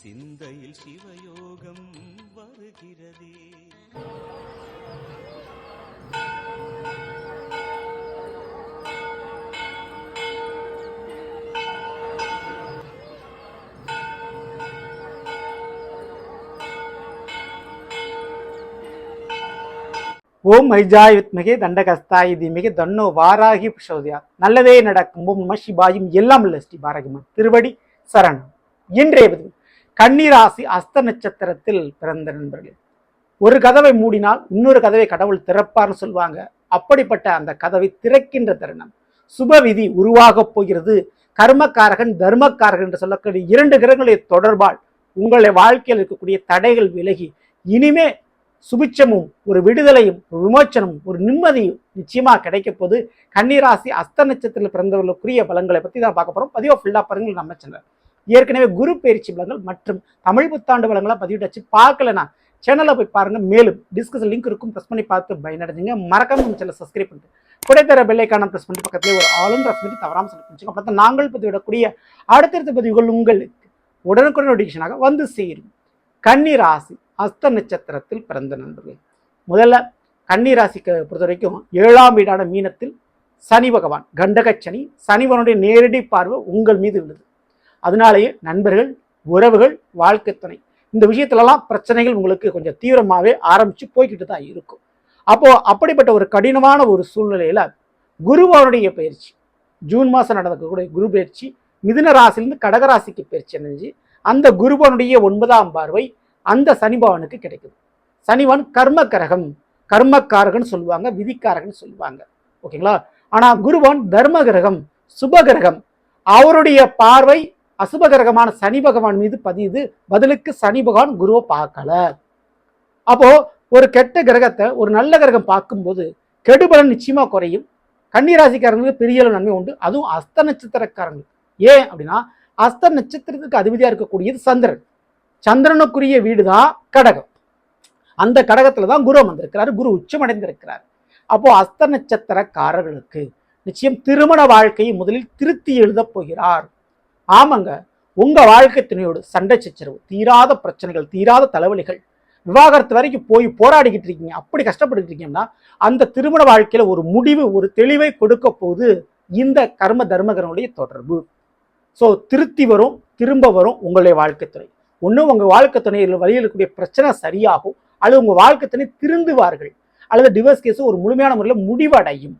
சிந்தையில் சிவயோகம் வருகிறதே. ஓம் ஐஜாய் வித்மகே தண்டகஸ்தாய் தீமகே தன்னோ வாராகி பிரசோதியா. நல்லதே நடக்கும். ஓம் நம சிவாயும் எல்லாம் உள்ள ஸ்ரீ பாரகிமன் திருவடி சரணம். இன்றைய பதிவு கன்னிராசி அஸ்த நட்சத்திரத்தில் பிறந்த நண்பர்கள். ஒரு கதவை மூடினால் இன்னொரு கதவை கடவுள் திறப்பார்னு சொல்லுவாங்க. அப்படிப்பட்ட அந்த கதவை திறக்கின்ற தருணம். சுப விதி உருவாகப் போகிறது. கர்மக்காரகன் தர்மக்காரகன் என்று சொல்லக்கூடிய இரண்டு கிரகங்களுடைய தொடர்பால் உங்களுடைய வாழ்க்கையில் இருக்கக்கூடிய தடைகள் விலகி இனிமே சுபிட்சமும் ஒரு விடுதலையும் ஒரு விமோச்சனமும் ஒரு நிம்மதியும் நிச்சயமாக கிடைக்க போது. கன்னிராசி அஸ்த நட்சத்திரத்தில் பிறந்தவர்களுக்குரிய பலங்களை பற்றி தான் பார்க்க போகிறோம். பதிவாக ஃபுல்லாக பாருங்கள். நம்ம சேனல் ஏற்கனவே குரு பயிற்சி பலங்கள் மற்றும் தமிழ் புத்தாண்டு பலங்களை பதிவிட்டு பார்க்கலனா சேனலில் போய் பாருங்க. மேலும் டிஸ்கஷன் லிங்க் இருக்கும், ப்ரெஸ் பண்ணி பார்த்து பயனடைஞ்சுங்க. மறக்காம நம்ம சேனலை சப்ஸ்கிரைப் பண்ணிட்டு குடைத்தர பெல்லைக்கான ப்ரெஸ் பண்ணி பக்கத்துலேயே ஒரு ஆளும் ப்ரெஸ் பண்ணி தவறாமல் சொல்லி அப்போ தான் நாங்கள் பதிவிடக்கூடிய அடுத்தடுத்த பதிவுகள் உங்களுக்கு உடனுக்குடன் நோட்டிஃபிகேஷனாக வந்து சேரும். கன்னிராசி அஸ்த நட்சத்திரத்தில் பிறந்த நண்பர்கள். முதல்ல கன்னிராசிக்கு பொறுத்த வரைக்கும் 7ஆம் வீடான மீனத்தில் சனி பகவான் கண்டகச்சனி சனிவனுடைய நேரடி பார்வை உங்கள் மீது உள்ளது. அதனாலேயே நண்பர்கள், உறவுகள், வாழ்க்கை துணை இந்த விஷயத்துலலாம் பிரச்சனைகள் உங்களுக்கு கொஞ்சம் தீவிரமாகவே ஆரம்பித்து போய்கிட்டு தான் இருக்கும். அப்படிப்பட்ட ஒரு கடினமான ஒரு சூழ்நிலையில் குருவனுடைய பயிற்சி ஜூன் மாதம் நடக்கக்கூடிய குரு பயிற்சி மிதுன ராசிலிருந்து கடகராசிக்கு பயிற்சி அடைஞ்சு அந்த குருவனுடைய 9ஆம் பார்வை அந்த சனிபவனுக்கு கிடைக்குது. சனிவன் கர்மகரகம், கர்மக்காரகன் சொல்லுவாங்க, விதிக்காரகன் சொல்லுவாங்க. ஓகேங்களா? ஆனால் குருவன் தர்ம கிரகம், சுபகிரகம். அவருடைய பார்வை அசுபகிரகமான சனி பகவான் மீது பதியுது. பதிலுக்கு சனி பகவான் குருவை பார்க்கல. அப்போ ஒரு கெட்ட கிரகத்தை ஒரு நல்ல கிரகம் பார்க்கும்போது கெடுபலன் நிச்சயமா குறையும். கன்னிராசிக்காரங்களுக்கு பெரிய அளவு நன்மை உண்டு. அதுவும் அஸ்த நட்சத்திரக்காரங்களுக்கு. ஏன் அப்படின்னா அஸ்த நட்சத்திரத்துக்கு அதிபதியா இருக்கக்கூடியது சந்திரன். சந்திரனுக்குரிய வீடு தான் கடகம். அந்த கடகத்துல தான் குரு வந்திருக்கிறாரு. குரு உச்சம் அடைந்திருக்கிறார். அப்போ அஸ்த நட்சத்திரக்காரர்களுக்கு நிச்சயம் திருமண வாழ்க்கையை முதலில் திருத்தி எழுத போகிறார். ஆமாங்க, உங்க வாழ்க்கை துணையோடு சண்டை சச்சரவு, தீராத பிரச்சனைகள், தீராத தலைவலிகள், விவாகரத்து வரைக்கும் போய் போராடிக்கிட்டு இருக்கீங்க, அப்படி கஷ்டப்பட்டு இருக்கீங்கன்னா அந்த திருமண வாழ்க்கையில ஒரு முடிவு, ஒரு தெளிவை கொடுக்க போது இந்த கர்ம தர்மகரனுடைய தொடர்பு. ஸோ திருத்தி வரும், திரும்ப வரும் உங்களுடைய வாழ்க்கை துணை. ஒன்றும் உங்கள் வாழ்க்கை துணையில் வழியில் இருக்கக்கூடிய பிரச்சனை சரியாகும், அல்லது உங்கள் வாழ்க்கை துணை திருந்துவார்கள், அல்லது டிவோர்ஸ் கேஸ் ஒரு முழுமையான முறையில் முடிவடையும்.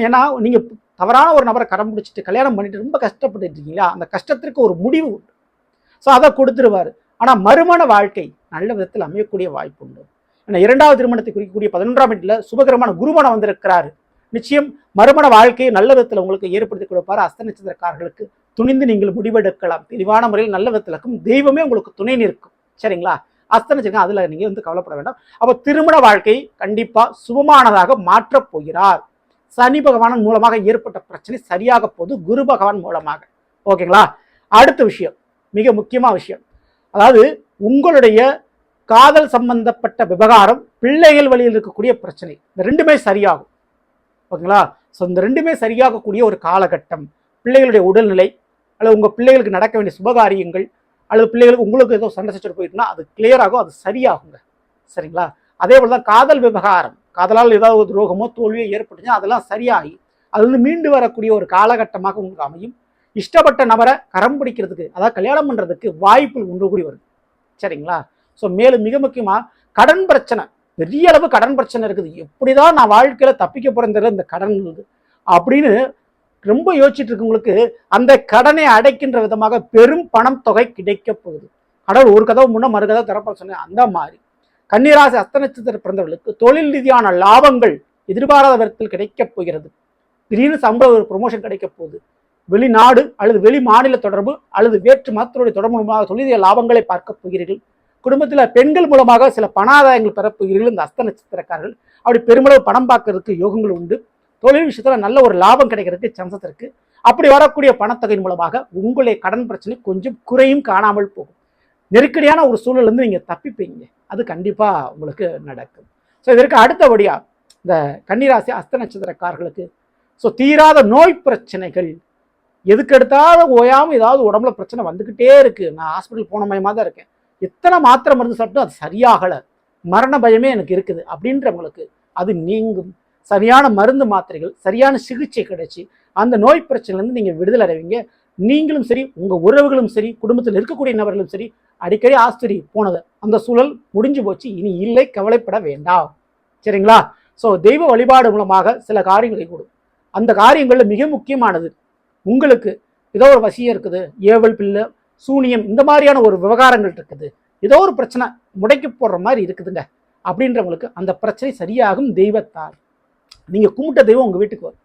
ஏன்னா நீங்கள் தவறான ஒரு நபரை கரம் பிடிச்சிட்டு கல்யாணம் பண்ணிட்டு ரொம்ப கஷ்டப்பட்டு இருக்கீங்களா, அந்த கஷ்டத்திற்கு ஒரு முடிவு உண்டு. ஸோ அதை கொடுத்துருவார். ஆனால் மறுமண வாழ்க்கை நல்ல விதத்தில் அமையக்கூடிய வாய்ப்பு உண்டு. ஏன்னா 2வது திருமணத்தை குறிக்கக்கூடிய 11ஆம் வீட்டில் சுபகிரமான குருமணம் வந்திருக்கிறாரு. நிச்சயம் மறுமண வாழ்க்கையை நல்ல விதத்தில் உங்களுக்கு ஏற்படுத்தி கொடுப்பாரு. அஸ்த நட்சத்திரக்காரர்களுக்கு துணிந்து நீங்கள் முடிவெடுக்கலாம். தெளிவான முறையில் நல்ல விதத்தில் இருக்கும். தெய்வமே உங்களுக்கு துணை நிற்கும். சரிங்களா? அஸ்த நட்சத்திரம் அதில் நீங்கள் கவலைப்பட வேண்டாம். அப்போ திருமண வாழ்க்கை கண்டிப்பாக சுபமானதாக மாற்றப் போகிறார். சனி பகவான் மூலமாக ஏற்பட்ட பிரச்சனை சரியாக போது குரு பகவான் மூலமாக. ஓகேங்களா? அடுத்த விஷயம், மிக முக்கியமான விஷயம், அதாவது உங்களுடைய காதல் சம்பந்தப்பட்ட விவகாரம், பிள்ளைகள் வழியில் இருக்கக்கூடிய பிரச்சனை, இந்த ரெண்டுமே சரியாகும். ஓகேங்களா? ஸோ இந்த ரெண்டுமே சரியாகக்கூடிய ஒரு காலகட்டம். பிள்ளைகளுடைய உடல்நிலை, அல்லது உங்கள் பிள்ளைகளுக்கு நடக்க வேண்டிய சுபகாரியங்கள், அல்லது பிள்ளைகளுக்கு உங்களுக்கு ஏதோ சண்டை சச்சரவு போயிட்டுனா அது கிளியர் ஆகும், அது சரியாகுங்க. சரிங்களா? அதே போல் தான் காதல் விவகாரம், காதலால் ஏதாவது ஒரு துரோகமோ தோல்வியோ ஏற்பட்டுச்சுன்னா அதெல்லாம் சரியாகி அதுலேருந்து மீண்டு வரக்கூடிய ஒரு காலகட்டமாக உங்களுக்கு அமையும். இஷ்டப்பட்ட நபரை கரம் பிடிக்கிறதுக்கு, அதாவது கல்யாணம் பண்ணுறதுக்கு வாய்ப்பு ஒன்று கூடி வருது. சரிங்களா? ஸோ மேலும் மிக முக்கியமாக கடன் பிரச்சனை, பெரிய அளவு கடன் பிரச்சனை இருக்குது. எப்படிதான் நான் வாழ்க்கையில் தப்பிக்க போகிறேன் இந்த கடன் அப்படின்னு ரொம்ப யோசிச்சுட்டு இருக்கவங்களுக்கு அந்த கடனை அடைக்கின்ற விதமாக பெரும் பணம் தொகை கிடைக்க போகுது. கடவுள் ஒரு கதவு முன்ன மறு கதவு திறப்ப சொன்னேன். அந்த மாதிரி கன்னிராசி அஸ்த நட்சத்திர பிறந்தவர்களுக்கு தொழில் ரீதியான லாபங்கள் எதிர்பாராத விதத்தில் கிடைக்கப் போகிறது. திடீர்னு சம்பள ஒரு ப்ரொமோஷன் கிடைக்க போகுது. வெளிநாடு அல்லது வெளி மாநில தொடர்பு அல்லது வேற்று மதத்தினுடைய தொடர்பு மூலமாக தொழில் லாபங்களை பார்க்க போகிறீர்கள். குடும்பத்தில் பெண்கள் மூலமாக சில பணாதாயங்கள் பெறப்போகிறீர்கள். இந்த அஸ்த நட்சத்திரக்காரர்கள் அப்படி பெருமளவு பணம் பார்க்கறதுக்கு யோகங்கள் உண்டு. தொழில் விஷயத்தில் நல்ல ஒரு லாபம் கிடைக்கிறதுக்கு சான்சஸ் இருக்கு. அப்படி வரக்கூடிய பணத்தொகையின் மூலமாக உங்களுடைய கடன் பிரச்சனை கொஞ்சம் குறையும், காணாமல் போகும். நெருக்கடியான ஒரு சூழலிருந்து நீங்கள் தப்பிப்பீங்க. அது கண்டிப்பாக உங்களுக்கு நடக்கும். ஸோ இதற்கு அடுத்தபடியாக இந்த கன்னிராசி அஸ்த நட்சத்திரக்காரர்களுக்கு ஸோ தீராத நோய் பிரச்சனைகள், எதுக்கு எடுத்தாலும் ஓயாமல் ஏதாவது உடம்புல பிரச்சனை வந்துக்கிட்டே இருக்கு, நான் ஹாஸ்பிட்டல் போன மயமாக தான் இருக்கேன், எத்தனை மாத்திரை மருந்து சாப்பிட்டு அது சரியாகலை, மரண பயமே எனக்கு இருக்குது அப்படின்றவங்களுக்கு அது நீங்கும். சரியான மருந்து மாத்திரைகள், சரியான சிகிச்சை கிடைச்சி அந்த நோய் பிரச்சனையிலேருந்து நீங்கள் விடுதலை அடைவீங்க. நீங்களும் சரி, உங்கள் உறவுகளும் சரி, குடும்பத்தில் இருக்கக்கூடிய நபர்களும் சரி, அடிக்கடி ஆஸ்பத்திரி போனது அந்த சூழல் முடிஞ்சு போச்சு, இனி இல்லை, கவலைப்பட வேண்டாம். சரிங்களா? ஸோ தெய்வ வழிபாடு மூலமாக சில காரியங்களை கூடும். அந்த காரியங்களில் மிக முக்கியமானது, உங்களுக்கு ஏதோ ஒரு வசியம் இருக்குது, ஏவல் பிள்ளை சூனியம் இந்த மாதிரியான ஒரு விவகாரங்கள் இருக்குது, ஏதோ ஒரு பிரச்சனை முடைக்கு போடுற மாதிரி இருக்குதுங்க அப்படின்றவங்களுக்கு அந்த பிரச்சனை சரியாகும் தெய்வத்தால். நீங்கள் கும்பிட்ட தெய்வம் உங்கள் வீட்டுக்கு வரும்.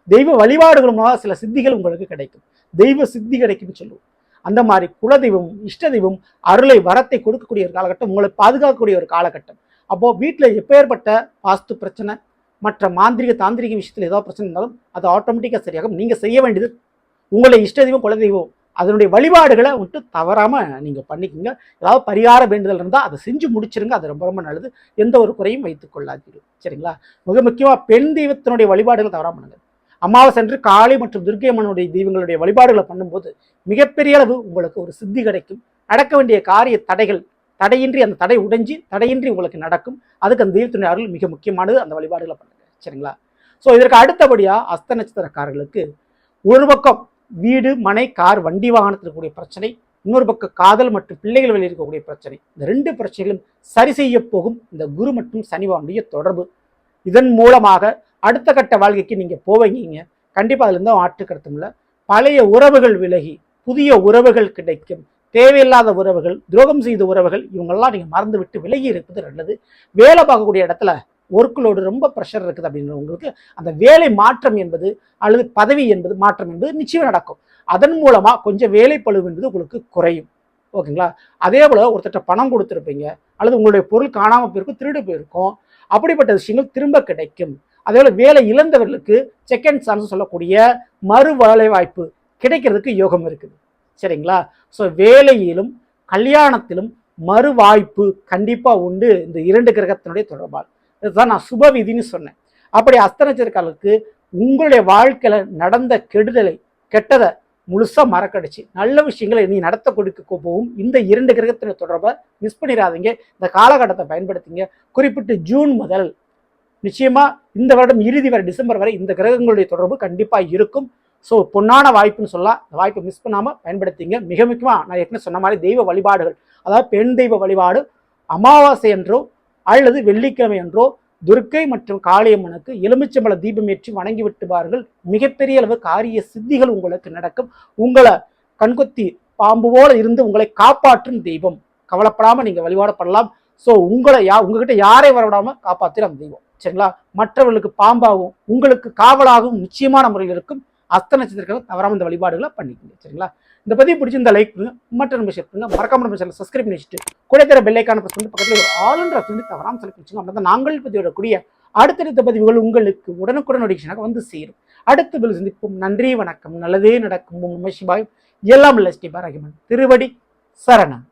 தெய்வ வழிபாடுகள் மூலமாக சில சித்திகள் உங்களுக்கு கிடைக்கும், தெய்வ சித்தி கிடைக்கும்னு சொல்லுவோம். அந்த மாதிரி குலதெய்வம், இஷ்ட தெய்வம் அருளை வரத்தை கொடுக்கக்கூடிய ஒரு காலகட்டம், உங்களை பாதுகாக்கக்கூடிய ஒரு காலகட்டம். அப்போது வீட்டில் எப்பேற்பட்ட வாஸ்து பிரச்சனை மற்ற மாந்திரிக தாந்திரிக விஷயத்தில் ஏதாவது பிரச்சனை இருந்தாலும் அது ஆட்டோமேட்டிக்காக சரியாகும். நீங்கள் செய்ய வேண்டியது உங்களை இஷ்ட தெய்வம் குலதெய்வம் அதனுடைய வழிபாடுகளை விட்டு தவறாமல் நீங்கள் பண்ணிக்கோங்க. ஏதாவது பரிகார வேண்டுதல் இருந்தால் அதை செஞ்சு முடிச்சிருங்க, அது ரொம்ப ரொம்ப நல்லது. எந்த ஒரு குறையும் வைத்துக் கொள்ளாதீர்கள். சரிங்களா? மிக முக்கியமாக பெண் தெய்வத்தினுடைய வழிபாடுகள் தவறாம பண்ணுங்க. அமாவாசை அன்று காளி மற்றும் துர்க்கை அம்மனுடைய தெய்வங்களுடைய வழிபாடுகளை பண்ணும்போது மிகப்பெரிய அளவு உங்களுக்கு ஒரு சித்தி கிடைக்கும். நடக்க வேண்டிய காரிய தடைகள் தடையின்றி, அந்த தடை உடைஞ்சி தடையின்றி உங்களுக்கு நடக்கும். அதுக்கு அந்த தெய்வத்தினுடைய அருள் மிக முக்கியமானது. அந்த வழிபாடுகளை பண்ணுங்க. சரிங்களா? ஸோ இதற்கு அடுத்தபடியாக அஸ்த நட்சத்திரக்காரர்களுக்கு ஒரு பக்கம் வீடு மனை கார் வண்டி வாகனத்தில் இருக்கக்கூடிய பிரச்சனை, இன்னொரு பக்கம் காதல் மற்றும் பிள்ளைகள் வெளியே இருக்கக்கூடிய பிரச்சனை, இந்த ரெண்டு பிரச்சனைகளும் சரி செய்ய போகும் இந்த குரு மற்றும் சனிவானுடைய தொடர்பு. இதன் மூலமாக அடுத்த கட்ட வாழ்க்கைக்கு நீங்கள் போவீங்க. கண்டிப்பாக அதுல இருந்தும் ஆற்று கருத்தும் இல்லை. பழைய உறவுகள் விலகி புதிய உறவுகள் கிடைக்கும். தேவையில்லாத உறவுகள், துரோகம் செய்த உறவுகள், இவங்கெல்லாம் நீங்கள் மறந்து விட்டு விலகி இருப்பது நல்லது. வேலை பார்க்கக்கூடிய இடத்துல ஒர்க்லோடு ரொம்ப ப்ரெஷர் இருக்குது அப்படின்றவங்களுக்கு அந்த வேலை மாற்றம் என்பது அல்லது பதவி என்பது மாற்றம் என்பது நிச்சயம் நடக்கும். அதன் மூலமாக கொஞ்சம் வேலை பளு என்பது உங்களுக்கு குறையும். ஓகேங்களா? அதே போல் ஒருத்தட்ட பணம் கொடுத்துருப்பீங்க அல்லது உங்களுடைய பொருள் காணாமல் போயிருக்கும், திருடு போயிருக்கும், அப்படிப்பட்ட விஷயங்கள் திரும்ப கிடைக்கும். அதே போல் வேலை இழந்தவர்களுக்கு செகண்ட் சான்ஸ் சொல்லக்கூடிய மறு வேலை வாய்ப்பு கிடைக்கிறதுக்கு யோகம் இருக்குது. சரிங்களா? ஸோ வேலையிலும் கல்யாணத்திலும் மறு வாய்ப்பு கண்டிப்பாக உண்டு இந்த இரண்டு கிரகத்தினுடைய தொடர்பால். இதுதான் நான் சுப விதின்னு சொன்னேன். அப்படி அஸ்த நட்சத்திரக்காரர்களுக்கு உங்களுடைய வாழ்க்கையில் நடந்த கெடுதலை கெட்டதை முழுசாக மறக்கடிச்சு நல்ல விஷயங்களை நீ நடத்த கொடுக்க போகும் இந்த இரண்டு கிரகத்தினுடைய தொடர்பை மிஸ் பண்ணிடாதீங்க. இந்த காலகட்டத்தை பயன்படுத்திங்க. குறிப்பிட்டு ஜூன் முதல் நிச்சயமாக இந்த வருடம் இறுதி வரை டிசம்பர் வரை இந்த கிரகங்களுடைய தொடர்பு கண்டிப்பாக இருக்கும். ஸோ பொன்னான வாய்ப்புன்னு சொல்லலாம். இந்த வாய்ப்பை மிஸ் பண்ணாமல் பயன்படுத்திங்க. மிக முக்கியமாக நான் ஏற்கனவே சொன்ன மாதிரி தெய்வ வழிபாடுகள், அதாவது பெண் தெய்வ வழிபாடு அமாவாசை என்றோ அல்லது வெள்ளிக்கிழமை என்றோ துர்க்கை மற்றும் காளியம்மனுக்கு எலுமிச்சம்பழ தீபம் ஏற்றி வணங்கி விட்டுவார்கள். மிகப்பெரிய அளவு காரிய சித்திகள் உங்களுக்கு நடக்கும். உங்களை கண்கொத்தி பாம்பு போல இருந்து உங்களை காப்பாற்றும் தெய்வம். கவலைப்படாமல் நீங்கள் வழிபாடு பண்ணலாம். ஸோ உங்ககிட்ட யாரை வரவிடாமல் காப்பாற்றுற அந்த தெய்வம். சரிங்களா? மற்றவர்களுக்கு பாம்பாகவும் உங்களுக்கு காவலாகவும் நிச்சயமான முறையில் இருக்கும். அஸ்த நட்சத்திரங்கள் தவறாம இந்த வழிபாடுகளை பண்ணிக்கோங்க. சரிங்களா? இந்த பதிவு பிடிச்சிருந்த லைக் பண்ணுங்க, மற்ற நம்ம ஷேர் பண்ணுங்க, மறக்காம நம்ம சேனல் சப்ஸ்கிரைப் பண்ணி வச்சுட்டு கூட தர பெல் ஐகானை பிரஸ் பண்ணி பக்கத்தில் ஒரு ஆளுன்ற சொல்லி தவறாம செலக்ட் வச்சுங்க. அப்படின்னா நாங்கள் பதிவிடக்கூடிய அடுத்தடுத்த பதிவுகள் உங்களுக்கு உடனுக்குடன் நோட்டிஃபிகேஷனாக வந்து சேரும். அடுத்த பதில் சந்திப்போம். நன்றி, வணக்கம். நல்லதே நடக்கும். நம சிவாயம். எல்லாம் ஸ்ரீ பாரகிமன் திருவடி சரணம்.